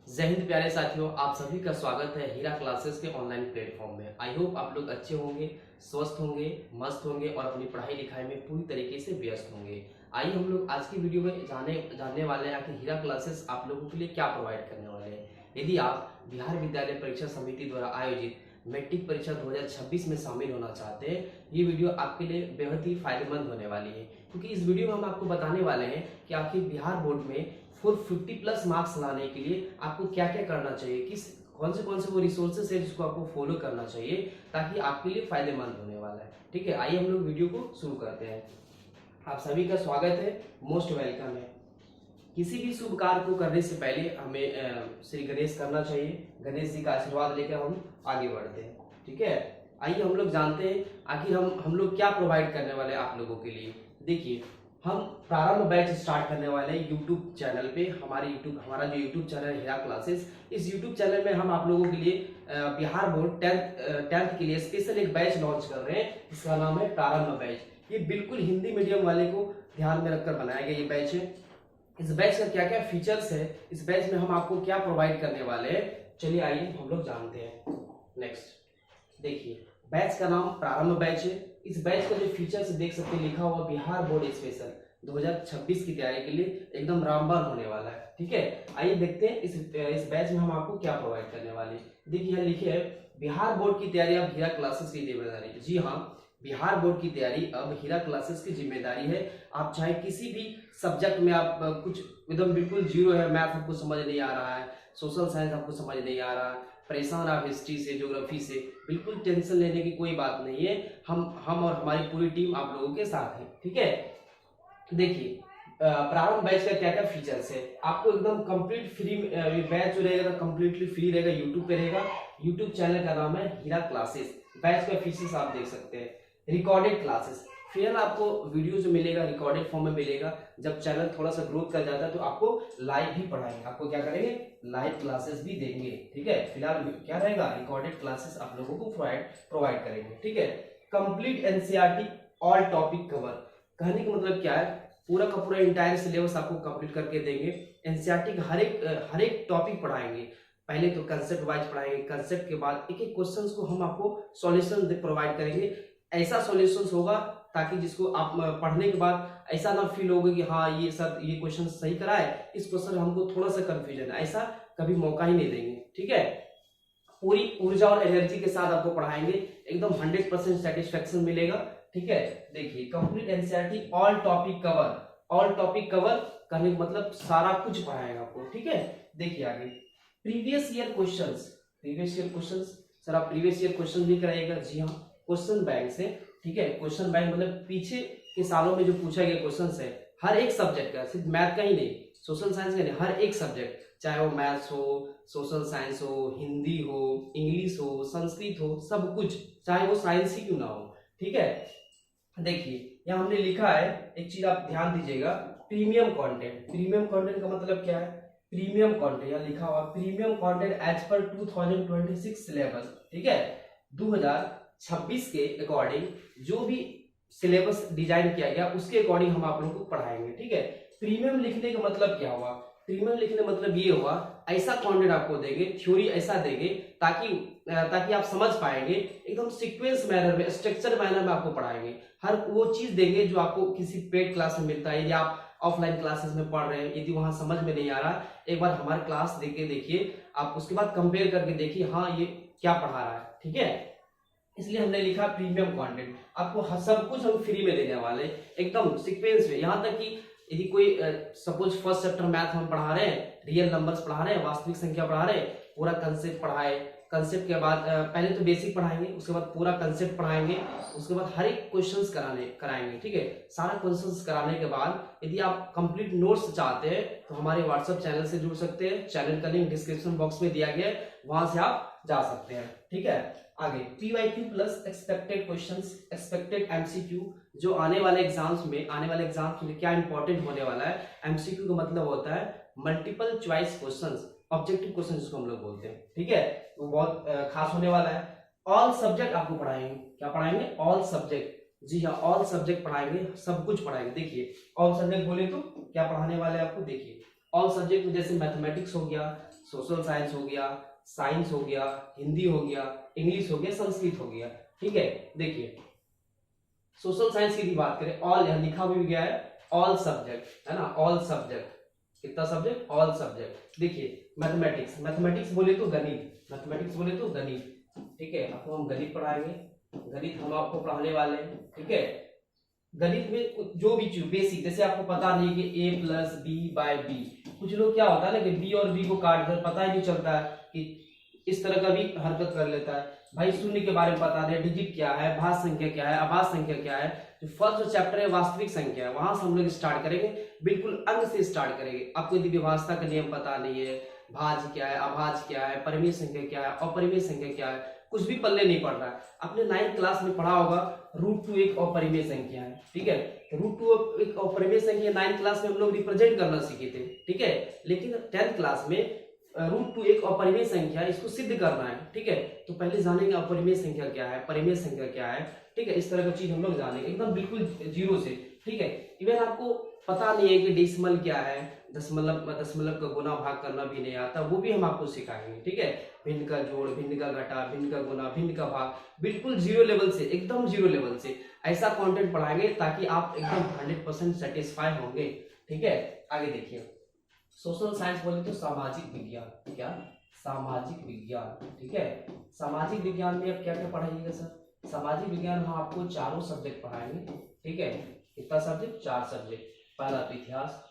जय हिंद प्यारे साथियों, आप सभी का स्वागत है हीरा क्लासेस के ऑनलाइन प्लेटफॉर्म में। आई होप आप लोग अच्छे होंगे, स्वस्थ होंगे, मस्त होंगे और अपनी पढ़ाई लिखाई में पूरी तरीके से व्यस्त होंगे। आइए हम लोग आज की वीडियो में जानने वाले हैं कि हीरा क्लासेस आप लोगों के लिए क्या प्रोवाइड करने वाले हैं। यदि आप बिहार विद्यालय परीक्षा समिति द्वारा आयोजित मैट्रिक परीक्षा 2026 में शामिल होना चाहते हैं, ये वीडियो आपके लिए बेहद ही फायदेमंद होने वाली है, क्योंकि इस वीडियो में हम आपको बताने वाले हैं कि आखिर बिहार बोर्ड में 450 प्लस मार्क्स लाने के लिए आपको क्या क्या करना चाहिए, कौन से वो रिसोर्सेस है जिसको आपको फॉलो करना चाहिए ताकि आपके लिए फायदेमंद होने वाला है। ठीक है, आइए हम लोग वीडियो को शुरू करते हैं। आप सभी का स्वागत है, मोस्ट वेलकम है। किसी भी शुभ कार्य को करने से पहले हमें श्री गणेश करना चाहिए। गणेश जी का आशीर्वाद लेकर हम आगे बढ़ते हैं। ठीक है, आइए हम लोग जानते हैं आखिर हम लोग क्या प्रोवाइड करने वाले हैं आप लोगों के लिए। देखिए, हम प्रारंभ बैच स्टार्ट करने वाले हैं यूट्यूब चैनल पे। हमारा जो यूट्यूब चैनल है हीरा क्लासेस, इस यूट्यूब चैनल में हम आप लोगों के लिए बिहार बोर्ड टेंथ के लिए स्पेशल एक बैच लॉन्च कर रहे हैं। इसका नाम है प्रारंभ बैच। ये बिल्कुल हिंदी मीडियम वाले को ध्यान में रखकर बनाया गया ये बैच है। इस बैच का क्या क्या फीचर्स है, इस बैच में हम आपको क्या प्रोवाइड करने वाले हैं, चलिए आइए हम लोग जानते हैं। नेक्स्ट देखिए, बैच का नाम प्रारंभ बैच है। इस बैच का जो फीचर्स देख सकते हैं, लिखा हुआ बिहार बोर्ड स्पेशल 2026 की तैयारी के लिए एकदम रामबाण होने वाला है। ठीक है, आइए देखते हैं इस बैच में हम आपको क्या प्रोवाइड करने वाले हैं। देखिए यहाँ लिखे है, बिहार बोर्ड की तैयारी अब हीरा क्लासेस की जिम्मेदारी। जी हाँ, बिहार बोर्ड की तैयारी अब हीरा क्लासेस की जिम्मेदारी है। आप चाहे किसी भी सब्जेक्ट में आप कुछ एकदम बिल्कुल जीरो है, मैथ आपको समझ नहीं आ रहा है, सोशल साइंस आपको समझ नहीं आ रहा है, परेशान आप हिस्ट्री से, ज्योग्राफी से, बिल्कुल टेंशन लेने की कोई बात नहीं है। हम और हमारी पूरी टीम आप लोगों के साथ है। ठीक है, देखिए प्रारंभ बैच का क्या क्या फीचर्स है, आपको एकदम कंप्लीट फ्री बैच जो रहेगा, कंप्लीटली फ्री रहेगा, यूट्यूब पे रहेगा। यूट्यूब चैनल का नाम है हीरा क्लासेस। बैच का फीचर्स आप देख सकते हैं। रिकॉर्डेड क्लासेस, फिर आपको वीडियो जो मिलेगा रिकॉर्डेड फॉर्म में मिलेगा। जब चैनल थोड़ा सा ग्रोथ कर जाता है तो आपको लाइव भी पढ़ाएंगे, आपको क्या करेंगे, लाइव क्लासेस भी देंगे। ठीक है, फिलहाल क्या रहेगा, रिकॉर्डेड क्लासेस आप लोगों को प्रोवाइड करेंगे। ठीक है, complete NCERT all topic cover, कहने का मतलब क्या है, पूरा का पूरा इंटायर सिलेबस आपको कंप्लीट करके देंगे। एनसीईआरटी का हर एक टॉपिक पढ़ाएंगे। पहले तो कंसेप्ट वाइज पढ़ाएंगे, कंसेप्ट के बाद एक एक क्वेश्चंस को हम आपको सॉल्यूशन प्रोवाइड करेंगे। ऐसा सॉल्यूशंस होगा ताकि जिसको आप पढ़ने के बाद ऐसा ना फील होगा कि हाँ ये सर ये क्वेश्चन सही करा है, इस क्वेश्चन में हमको थोड़ा सा कंफ्यूजन है, ऐसा कभी मौका ही नहीं देंगे। ठीक है, पूरी ऊर्जा और एनर्जी के साथ आपको पढ़ाएंगे, एकदम 100% सेटिस्फेक्शन मिलेगा। ठीक है, देखिए complete NCERT all topic cover, all topic cover करने का मतलब सारा कुछ पढ़ाएगा आपको। ठीक है, देखिए आगे प्रीवियस ईयर क्वेश्चंस, सर आप प्रीवियस ईयर क्वेश्चन भी कराइएगा। जी हाँ, क्वेश्चन बैंक से। ठीक है, क्वेश्चन बैंक मतलब पीछे के सालों में जो पूछा गया क्वेश्चन है, हर एक सब्जेक्ट का, सिर्फ मैथ का ही नहीं, सोशल साइंस का नहीं, हर एक सब्जेक्ट, चाहे वो मैथ्स हो, सोशल साइंस हो, हिंदी हो, इंग्लिश हो, संस्कृत हो, सब कुछ, चाहे वो साइंस ही क्यों ना हो। ठीक है, देखिए यहाँ हमने लिखा है, एक चीज आप ध्यान दीजिएगा, प्रीमियम कंटेंट। प्रीमियम कंटेंट का मतलब क्या है, प्रीमियम कंटेंट यहाँ लिखा हुआ, premium content as per 2026 syllabus. ठीक है, 2026 के अकॉर्डिंग जो भी सिलेबस डिजाइन किया गया उसके अकॉर्डिंग हम आप लोगों को पढ़ाएंगे। ठीक है, प्रीमियम लिखने का मतलब क्या हुआ, प्रीमियम लिखने का मतलब ये हुआ, ऐसा कंटेंट आपको देंगे, थ्योरी ऐसा देंगे ताकि आप समझ पाएंगे, एकदम सीक्वेंस मैनर में, स्ट्रक्चर मैनर में आपको पढ़ाएंगे। हर वो चीज देंगे जो आपको किसी पेड क्लास में मिलता है। यदि आप ऑफलाइन क्लासेस में पढ़ रहे हैं, यदि वहां समझ में नहीं आ रहा, एक बार हमारे क्लास देख के देखिए, आप उसके बाद कंपेयर करके देखिए हाँ ये क्या पढ़ा रहा है। ठीक है, इसलिए हमने लिखा प्रीमियम कंटेंट, आपको सब कुछ हम फ्री में देने वाले, एकदम सीक्वेंस में। यहाँ तक कि यदि कोई सपोज फर्स्ट चैप्टर मैथ हम पढ़ा रहे हैं, रियल नंबर्स पढ़ा रहे हैं, वास्तविक संख्या पढ़ा रहे हैं, पूरा कंसेप्ट पढ़ाए, कंसेप्ट के बाद पहले तो बेसिक पढ़ाएंगे, उसके बाद पूरा कंसेप्ट पढ़ाएंगे, उसके बाद हर एक क्वेश्चंस कराएंगे। ठीक है, सारा क्वेश्चंस कराने के बाद यदि आप कंप्लीट नोट्स चाहते हैं तो हमारे व्हाट्सएप चैनल से जुड़ सकते हैं। चैनल का लिंक डिस्क्रिप्शन बॉक्स में दिया गया है, वहां से आप जा सकते हैं। ठीक है, आगे PYQ plus expected questions, expected MCQ, जो आने वाले एग्जाम्स में क्या इंपॉर्टेंट होने वाला है। एमसीक्यू का मतलब होता है multiple choice questions, objective question जिसको हम लोग बोलते हैं। ठीक है, वो बहुत खास होने वाला है। ऑल सब्जेक्ट आपको पढ़ाएंगे, क्या पढ़ाएंगे, ऑल सब्जेक्ट। जी हाँ, ऑल सब्जेक्ट पढ़ाएंगे, सब कुछ पढ़ाएंगे। देखिए ऑल सब्जेक्ट बोले तो क्या पढ़ाने वाले आपको, देखिए ऑल सब्जेक्ट में जैसे मैथमेटिक्स हो गया, सोशल साइंस हो गया, साइंस हो गया, हिंदी हो गया, इंग्लिश हो गया, संस्कृत हो गया। ठीक है, देखिए सोशल साइंस की भी बात करें, ऑल यहां लिखा भी गया है, ऑल सब्जेक्ट है ना, ऑल सब्जेक्ट, कितना सब्जेक्ट, ऑल सब्जेक्ट। देखिए मैथमेटिक्स, मैथमेटिक्स बोले तो गणित, मैथमेटिक्स बोले तो गणित। ठीक है, आपको हम गणित पढ़ाएंगे, गणित हम आपको पढ़ाने वाले हैं। ठीक है, गणित में जो भी चीज बेसिक, जैसे आपको पता नहीं कि a plus B by B, कुछ लोग क्या होता है ना कि b और b को काट कर पता ही नहीं चलता है कि इस तरह का भी हरकत कर लेता है। भाई शून्य के बारे में बता रहे, डिजिट क्या है, भाज्य संख्या क्या है, अभाज्य संख्या क्या है। जो फर्स्ट चैप्टर है वास्तविक संख्या है, वहां से हम लोग स्टार्ट करेंगे, बिल्कुल अंग से स्टार्ट करेंगे। आपको यदि विभाजता का नियम पता नहीं है, भाज्य क्या है, अभाज्य क्या है, परिमेय संख्या क्या है, अपरिमेय संख्या क्या है, कुछ भी पल्ले नहीं पड़ रहा है। आपने 9th क्लास में पढ़ा होगा √2 एक अपरिमेय संख्या है। ठीक है, √2 एक अपरिमेय संख्या 9th क्लास में हम लोग रिप्रेजेंट करना सीखे थे। ठीक है, लेकिन 10th क्लास में √2 एक अपरिमेय संख्या, इसको सिद्ध करना है। ठीक है, तो पहले जानेंगे अपरिमेय संख्या क्या है, परिमेय संख्या क्या है। ठीक है, इस तरह की चीज हम लोग जानेंगे एकदम बिल्कुल जीरो से। ठीक है, इवन आपको पता नहीं है कि डेसिमल क्या है, दशमलव का गुना भाग करना भी नहीं आता, वो भी हम आपको सिखाएंगे। ठीक है, भिन्न का जोड़, भिन्न का घटा, भिन्न का गुना, भिन्न का भाग, बिल्कुल जीरो लेवल से, एकदम जीरो लेवल से ऐसा कंटेंट पढ़ाएंगे ताकि आप एकदम 100% सेटिस्फाई होंगे। ठीक है, आगे देखिए सोशल साइंस बोले तो सामाजिक विज्ञान, क्या सामाजिक विज्ञान। ठीक है, सामाजिक विज्ञान में अब क्या क्या पढ़ाइएगा सर, सामाजिक विज्ञान हम आपको चारों सब्जेक्ट पढ़ाएंगे। ठीक है, कितना सब्जेक्ट, 4 सब्जेक्ट। पहला तो इतिहास,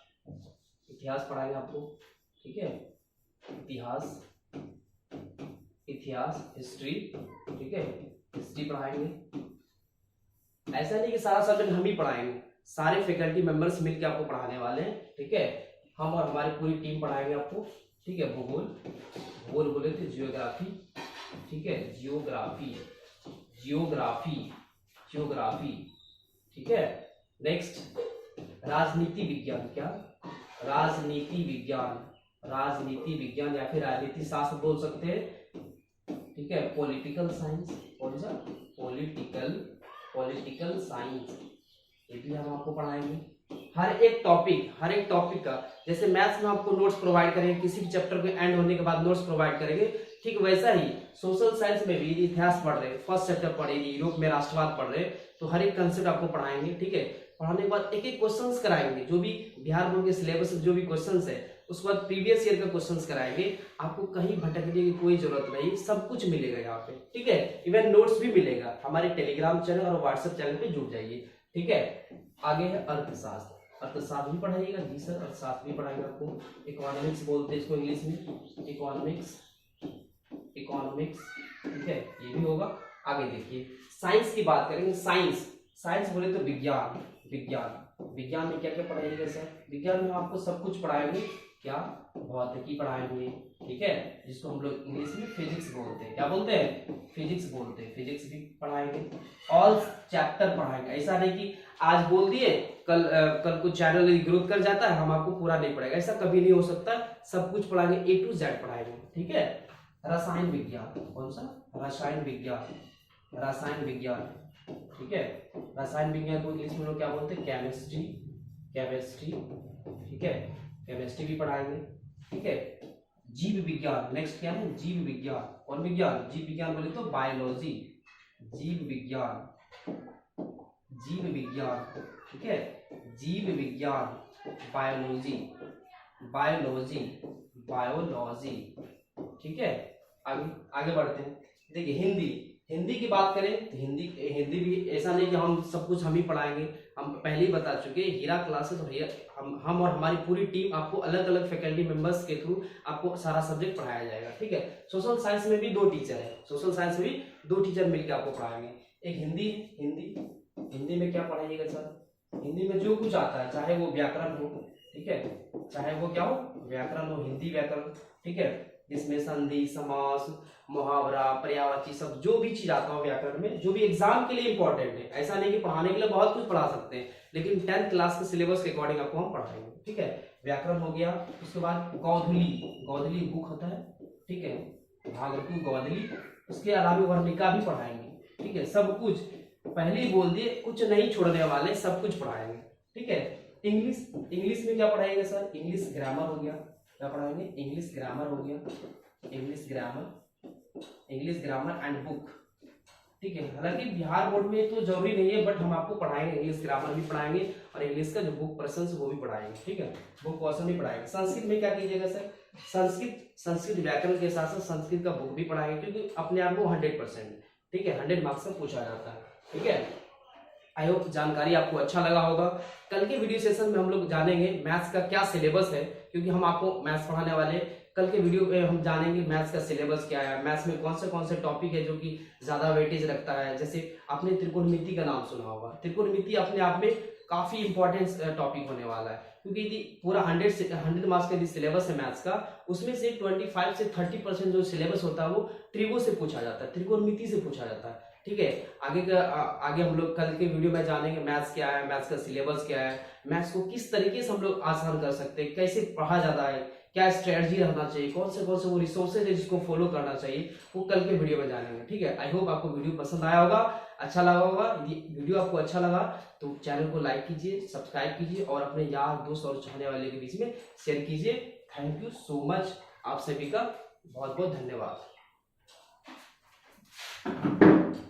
इतिहास पढ़ाएंगे आपको। ठीक है, इतिहास, इतिहास हिस्ट्री। ठीक है, हिस्ट्री पढ़ाएंगे। ऐसा नहीं कि सारा सब्जेक्ट हम ही पढ़ाएंगे, सारे फैकल्टी मेंबर्स मिलकर आपको पढ़ाने वाले हैं। ठीक है, हम और हमारी पूरी टीम पढ़ाएंगे आपको। ठीक है, भूगोल, भूगोल बोले थे जियोग्राफी। ठीक है, जियोग्राफी, जियोग्राफी, जियोग्राफी। ठीक है, नेक्स्ट राजनीति विज्ञान, क्या राजनीति विज्ञान, राजनीति विज्ञान या फिर राजनीति शास्त्र बोल सकते हैं। ठीक है, पॉलिटिकल साइंस, कौन सा, पॉलिटिकल साइंस, ये भी हम आपको पढ़ाएंगे। हर एक टॉपिक का, जैसे मैथ्स में आपको नोट्स प्रोवाइड करेंगे, किसी भी चैप्टर के एंड होने के बाद नोट्स प्रोवाइड करेंगे, ठीक वैसा ही सोशल साइंस में भी इतिहास पढ़ रहे, फर्स्ट चैप्टर पढ़ेगी, यूरोप में राष्ट्रवाद पढ़ रहे, तो हर एक कंसेप्ट आपको पढ़ाएंगे। ठीक है, पढ़ाने के बाद एक एक क्वेश्चंस कराएंगे, जो भी बिहार बोर्ड के सिलेबस में जो भी क्वेश्चंस है, उसके बाद प्रीवियस ईयर का क्वेश्चंस कराएंगे। आपको कहीं भटकने की कोई जरूरत नहीं, सब कुछ मिलेगा यहाँ पे। ठीक है, इवन नोट्स भी मिलेगा। हमारे टेलीग्राम चैनल और व्हाट्सएप चैनल पे जुड़ जाइए। ठीक है, आगे है अर्थशास्त्र, अर्थशास्त्र भी पढ़ाइएगा जी सर, अर्थशास्त्र भी पढ़ाएंगे आपको। इकोनॉमिक्स बोलते हैं इसको इंग्लिश में, इकोनॉमिक्स, इकोनॉमिक्स। ठीक है, ये भी होगा। आगे देखिए साइंस की बात करेंगे, साइंस, साइंस बोले तो विज्ञान, विज्ञान, विज्ञान में क्या क्या पढ़ाइएगा सर, विज्ञान में आपको सब कुछ पढ़ाएंगे। क्या, भौतिकी पढ़ाएंगे। ठीक है, जिसको हम लोग इंग्लिश में फिजिक्स बोलते हैं, क्या बोलते हैं, फिजिक्स बोलते हैं, फिजिक्स भी पढ़ाएंगे। ऑल चैप्टर पढ़ाएंगे, ऐसा नहीं कि आज बोल दिए कल को चैनल ग्रोथ कर जाता है हम आपको पूरा नहीं पढ़ाएगा, ऐसा कभी नहीं हो सकता। सब कुछ पढ़ाएंगे, A to Z पढ़ाएंगे। ठीक है, रसायन विज्ञान, कौन सा, रसायन विज्ञान, रसायन विज्ञान। ठीक है, रसायन विज्ञान को इंग्लिश में लोग क्या बोलते हैं, केमिस्ट्री, केमिस्ट्री। ठीक है, केमिस्ट्री भी पढ़ाएंगे। ठीक है, जीव विज्ञान, नेक्स्ट क्या है, जीव विज्ञान, कौन विज्ञान, जीव विज्ञान बोले तो बायोलॉजी, जीव विज्ञान, जीव विज्ञान। ठीक है, जीव विज्ञान, बायोलॉजी, बायोलॉजी, बायोलॉजी। ठीक है, आगे आगे बढ़ते हैं। देखिए हिंदी, हिंदी की बात करें तो हिंदी, हिंदी भी ऐसा नहीं कि हम सब कुछ हम ही पढ़ाएंगे। हम पहले ही बता चुके हैं, हीरा क्लासेस और हम और हमारी पूरी टीम आपको अलग अलग फैकल्टी मेंबर्स के थ्रू आपको सारा सब्जेक्ट पढ़ाया जाएगा। ठीक है, सोशल साइंस में भी 2 टीचर है, सोशल साइंस में भी 2 टीचर मिलकर आपको पढ़ाएंगे। एक हिंदी, हिंदी में क्या पढ़ाइएगा सर, हिंदी में जो कुछ आता है, चाहे वो व्याकरण हो, ठीक है, चाहे वो क्या हो, व्याकरण हो, हिंदी व्याकरण। ठीक है, जिसमें संधि, समास, मुहावरा, पर्यायवाची, सब जो भी चीज आता हो व्याकरण में, जो भी एग्जाम के लिए इंपॉर्टेंट है। ऐसा नहीं कि पढ़ाने के लिए बहुत कुछ पढ़ा सकते हैं, लेकिन 10th क्लास के सिलेबस के अकॉर्डिंग आपको हम पढ़ाएंगे। ठीक है, व्याकरण हो गया। उसके बाद गोधली, गोधली बुक होता है। ठीक है, भागवत गोधली, उसके अलावा वर्णिका भी पढ़ाएंगे। ठीक है, सब कुछ पहले ही बोल दिए, कुछ नहीं छोड़ने वाले, सब कुछ पढ़ाएंगे। ठीक है, इंग्लिश इंग्लिश में क्या पढ़ाएंगे सर? इंग्लिश ग्रामर हो गया। क्या पढ़ाएंगे? इंग्लिश ग्रामर हो गया। English grammar and book. ठीक है, हालांकि बिहार बोर्ड में तो जरूरी नहीं है, बट हम आपको पढ़ाएंगे, इंग्लिश ग्रामर भी पढ़ाएंगे और इंग्लिश का जो बुक पर्सन वो भी पढ़ाएंगे। ठीक है, बुक पर्सन भी पढ़ाएंगे। संस्कृत में क्या कीजिएगा सर? संस्कृत व्याकरण के साथ साथ संस्कृत का बुक भी पढ़ाएंगे, क्योंकि अपने आप को 100%, ठीक है, 100 मार्क्स का पूछा जाता है। ठीक है, आई होप जानकारी आपको अच्छा लगा होगा। कल के वीडियो सेशन में हम लोग जानेंगे मैथ्स का क्या सिलेबस है, क्योंकि हम आपको मैथ्स पढ़ाने वाले हैं। कल के वीडियो में हम जानेंगे मैथ्स का सिलेबस क्या है, मैथ्स में कौन से टॉपिक है जो कि ज्यादा वेटेज रखता है। जैसे आपने त्रिकोणमिति का नाम सुना होगा। त्रिकोणमिति अपने आप में काफी इंपॉर्टेंट टॉपिक होने वाला है, क्योंकि यदि पूरा 100 मार्क्स का यदि सिलेबस है मैथ्स का, उसमें से 25 से 30% जो सिलेबस होता है वो त्रिगो से पूछा जाता है, त्रिकोणमिति से पूछा जाता है। ठीक है, आगे हम लोग कल के वीडियो में जानेंगे मैथ्स क्या है, मैथ्स का सिलेबस क्या है, मैथ्स को किस तरीके से हम लोग आसान कर सकते हैं, कैसे पढ़ा जाता है, क्या स्ट्रेटजी रहना चाहिए, कौन से वो रिसोर्सेज है जिसको फॉलो करना चाहिए, वो कल के वीडियो में जानेंगे। ठीक है, आई होप आपको वीडियो पसंद आया होगा, अच्छा लगा होगा। यदि वीडियो आपको अच्छा लगा तो चैनल को लाइक कीजिए, सब्सक्राइब कीजिए और अपने यार दोस्त और चाहने वाले के बीच में शेयर कीजिए। थैंक यू सो मच, आप सभी का बहुत बहुत धन्यवाद।